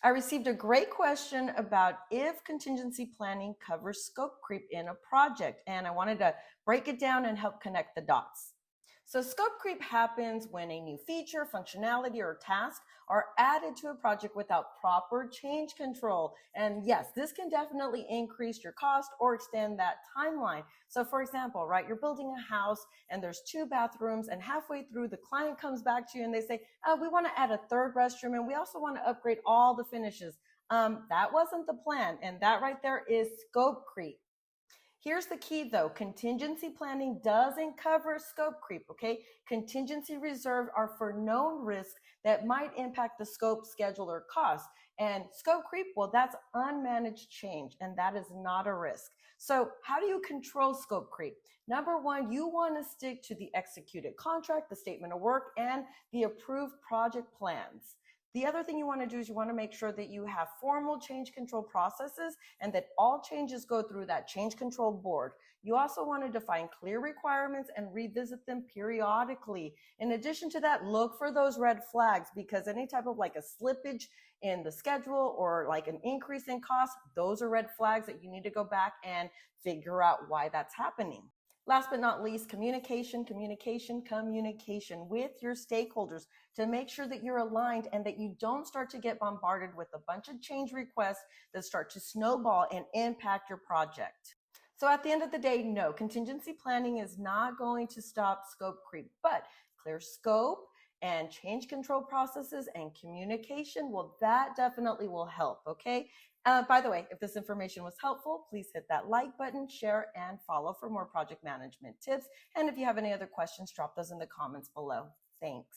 I received a great question about if contingency planning covers scope creep in a project, and I wanted to break it down and help connect the dots. So scope creep happens when a new feature, functionality, or task are added to a project without proper change control. And yes, this can definitely increase your cost or extend that timeline. So for example, right, you're building a house and there's 2 bathrooms, and halfway through the client comes back to you and they say, oh, we want to add a third restroom and we also want to upgrade all the finishes. That wasn't the plan. And that right there is scope creep. Here's the key though, contingency planning doesn't cover scope creep, okay? Contingency reserves are for known risks that might impact the scope, schedule, or cost. And scope creep, well, that's unmanaged change, and that is not a risk. So how do you control scope creep? Number one, you want to stick to the executed contract, the statement of work, and the approved project plans. The other thing you want to do is you want to make sure that you have formal change control processes and that all changes go through that change control board. You also want to define clear requirements and revisit them periodically. In addition to that, look for those red flags, because any type of like a slippage in the schedule or like an increase in cost, those are red flags that you need to go back and figure out why that's happening. Last but not least, communication with your stakeholders to make sure that you're aligned and that you don't start to get bombarded with a bunch of change requests that start to snowball and impact your project. So at the end of the day, no, contingency planning is not going to stop scope creep, but clear scope and change control processes and communication, well, that definitely will help, okay? By the way, if this information was helpful, please hit that like button, share, and follow for more project management tips. And if you have any other questions, drop those in the comments below. Thanks.